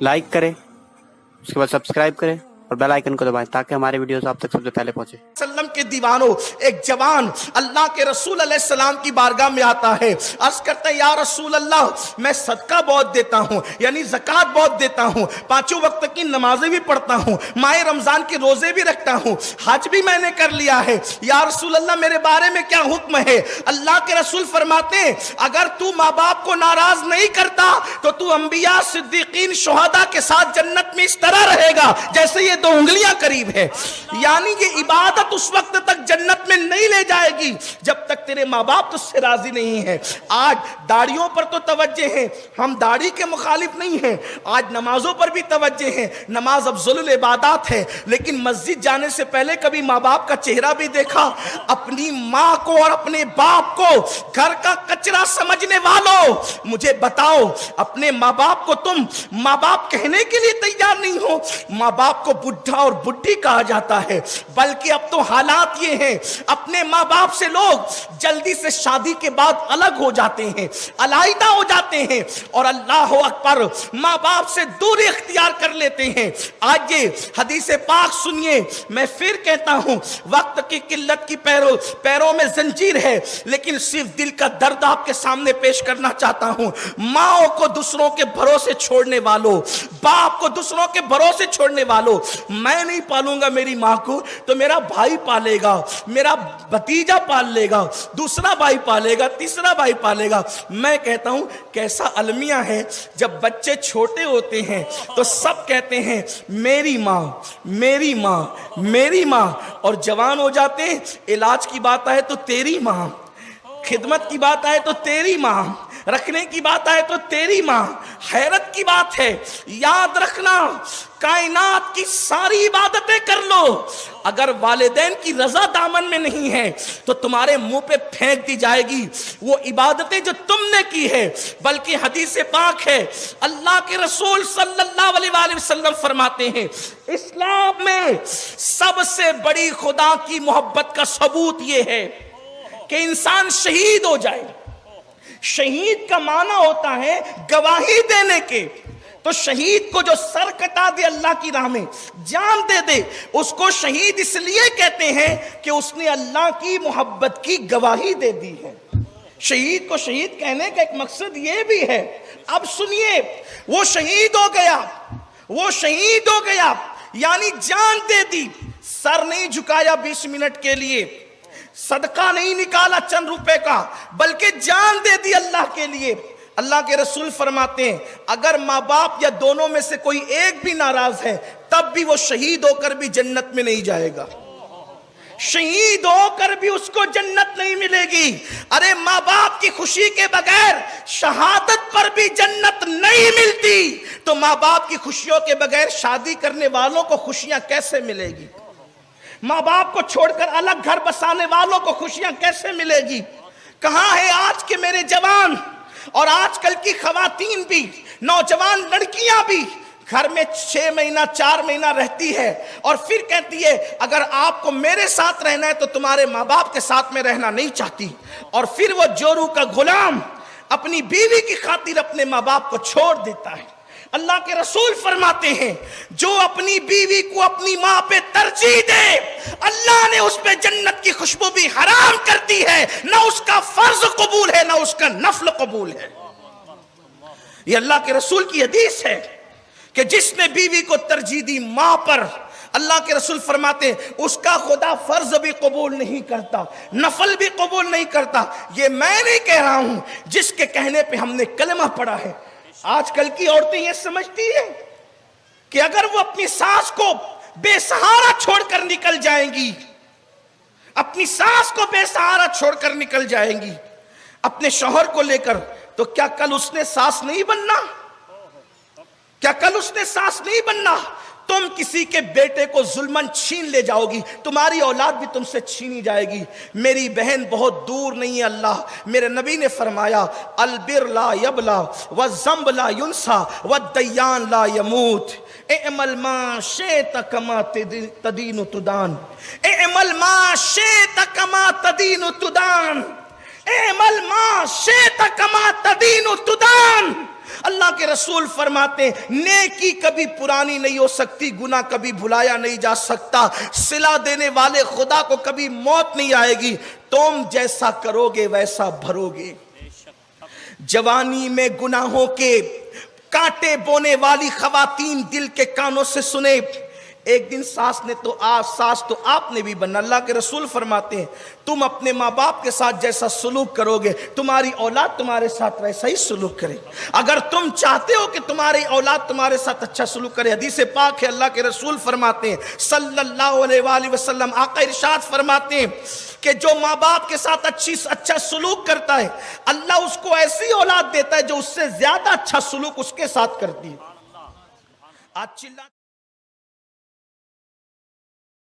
Like करें, उसके बाद सब्सक्राइब करें और बेल आइकन को दबाएं ताकि हमारे वीडियोस आप तक सबसे पहले पहुंचे। सल्लम के दीवानों, एक जवान अल्लाह के रसूल अलैहिस्सलाम की बारगाह में आता है, अर्ज करता है या रसूल अल्लाह, मैं सदका बहुत देता हूँ, यानी ज़कात बहुत देता हूँ, पांचों वक्त की नमाजें भी पढ़ता हूँ, माह रमजान के रोजे भी रखता हूँ, हज भी मैंने कर लिया है, या रसूल अल्लाह मेरे बारे में क्या हुक्म है? अल्लाह के रसूल फरमाते हैं अगर तू माँ बाप को नाराज नहीं करता तो तू अंबिया, सिद्दीकीन, शुहदा के साथ जन्नत में इस तरह रहेगा जैसे ये 2 उंगलियां करीब है। यानी ये इबादत उस वक्त तक जन्नत में नहीं ले जाएगी जब तक तेरे माँ बाप तुझसे राजी नहीं है। आज दाढ़ियों पर तो तवज्जे है, हम दाढ़ी के मुखालिफ नहीं हैं, आज नमाजों पर भी तवज्जे है, नमाज अफजलुल इबादत है, लेकिन मस्जिद जाने से पहले कभी माँ बाप का चेहरा भी देखा? अपनी माँ को और अपने बाप को घर का कचरा समझने वालों, मुझे बताओ, अपने माँ बाप को तुम माँ बाप कहने के लिए तैयार नहीं हो। माँ बाप को बुढ़ा और बुढ़ी कहा जाता है, बल्कि अब तो हालात ये हैं, अपने माँ बाप से लोग जल्दी से शादी के बाद अलग हो जाते हैं, अलहदा हो जाते हैं और अल्लाह अकबर माँ बाप से दूरी इख्तियार कर लेते हैं। आज ये हदीस पाक सुनिए, मैं फिर कहता हूं, वक्त की किल्लत की पैरों में जंजीर है, लेकिन सिर्फ दिल का दर्द आपके सामने पेश करना चाहता हूं। माओ को दूसरों के भरोसे छोड़ने वालों, बाप को दूसरों के भरोसे छोड़ने वालों, मैं नहीं पालूंगा मेरी माँ को तो मेरा भाई पालेगा, मेरा भतीजा पाल लेगा, दूसरा भाई पालेगा, तीसरा भाई पालेगा। मैं कहता हूं कैसा अलमिया है, जब बच्चे छोटे होते हैं तो सब कहते हैं मेरी माँ, मेरी माँ, मेरी माँ, और जवान हो जाते हैं, इलाज की बात आए तो तेरी माँ, खिदमत की बात आए तो तेरी माँ, रखने की बात आए तो तेरी माँ। हैरत की बात है, याद रखना, कायनात की सारी इबादतें कर लो, अगर वालिदैन की रजा दामन में नहीं है तो तुम्हारे मुंह पे फेंक दी जाएगी वो इबादतें जो तुमने की है। बल्कि हदीस पाक है, अल्लाह के रसूल सल्लल्लाहु अलैहि वसल्लम फरमाते हैं, इस्लाम में सबसे बड़ी खुदा की मोहब्बत का सबूत ये है कि इंसान शहीद हो जाए। शहीद का माना होता है गवाही देने के, तो शहीद को जो सर कटा दे अल्लाह की राह में, जान दे दे, उसको शहीद इसलिए कहते हैं कि उसने अल्लाह की मोहब्बत की गवाही दे दी है। शहीद को शहीद कहने का एक मकसद ये भी है। अब सुनिए, वो शहीद हो गया, वो शहीद हो गया, यानी जान दे दी, सर नहीं झुकाया 20 मिनट के लिए, सदका नहीं निकाला चंद रुपए का, बल्कि जान दे दी अल्लाह के लिए। अल्लाह के रसूल फरमाते हैं अगर माँ बाप या दोनों में से कोई एक भी नाराज है तब भी वो शहीद होकर भी जन्नत में नहीं जाएगा, शहीद होकर भी उसको जन्नत नहीं मिलेगी। अरे माँ बाप की खुशी के बगैर शहादत पर भी जन्नत नहीं मिलती, तो माँ बाप की खुशियों के बगैर शादी करने वालों को खुशियां कैसे मिलेगी? माँ बाप को छोड़कर अलग घर बसाने वालों को खुशियां कैसे मिलेगी? कहां है आज के मेरे जवान और आजकल की खवातीन भी, नौजवान लड़कियां भी घर में 6 महीना 4 महीना रहती है और फिर कहती है अगर आपको मेरे साथ रहना है तो तुम्हारे माँ बाप के साथ में रहना नहीं चाहती, और फिर वो जोरू का गुलाम अपनी बीवी की खातिर अपने माँ बाप को छोड़ देता है। अल्लाह के रसूल फरमाते हैं जो अपनी बीवी को अपनी माँ पे तरजीह दे, अल्लाह ने उस पे जन्नत की खुशबू भी हराम कर दी है, ना उसका फर्ज कबूल है ना उसका नफल कबूल है। ये अल्लाह के रसूल की हदीस है कि जिसने बीवी को तरजीह दी माँ पर, अल्लाह के रसूल फरमाते हैं उसका खुदा फर्ज भी कबूल नहीं करता, नफल भी कबूल नहीं करता। ये मैं नहीं कह रहा हूं, जिसके कहने पे हमने कलमा पढ़ा है। आजकल की औरतें ये समझती है कि अगर वो अपनी सास को बेसहारा छोड़कर निकल जाएंगी, अपनी सास को बेसहारा छोड़कर निकल जाएंगी अपने शौहर को लेकर, तो क्या कल उसने सास नहीं बनना? क्या कल उसने सास नहीं बनना? तुम किसी के बेटे को जुल्मन छीन ले जाओगी, तुम्हारी औलाद भी तुमसे छीनी जाएगी। मेरी बहन बहुत दूर नहीं है अल्लाह, मेरे नबी ने फरमाया अलबिर ला यबला व ज़ंब ला युनसा व दय्यान ला यमूत। एअमल मा शेत कमा तदीनु तुदान, एअमल मा शेत कमा तदीनु तुदान, एअमल मा शेत कमा तदीनु तुदान। اللہ کے رسول فرماتے ہیں نیکی کبھی پرانی نہیں ہو سکتی، گناہ کبھی بھلایا نہیں جا سکتا، صلہ دینے والے خدا کو کبھی موت نہیں آئے گی، تم جیسا کرو گے ویسا بھرو گے۔ جوانی میں گناہوں کے کانٹے بونے والی خواتین دل کے کانوں سے سنے، ایک دن ساس تو آپ نے بھی بننا۔ اللہ کے رسول فرماتے ہیں تم اپنے ماں باپ کے ساتھ جیسا سلوک کرو گے تمہاری اولاد تمہارے ساتھ ویسا ہی سلوک کرے۔ اگر تم چاہتے ہو کہ تمہاری اولاد تمہارے ساتھ اچھا سلوک کرے، حدیث پاک ہے اللہ کے رسول فرماتے ہیں صلی اللہ علیہ وآلہ وسلم، آقا ارشاد فرماتے ہیں کہ جو ماں باپ کے ساتھ اچھا سلوک کرتا ہے اللہ اس کو ایسی اولاد دیتا ہے جو اس سے زیادہ اچھا سلوک اس کے ساتھ کرتی ہے۔ آج چلا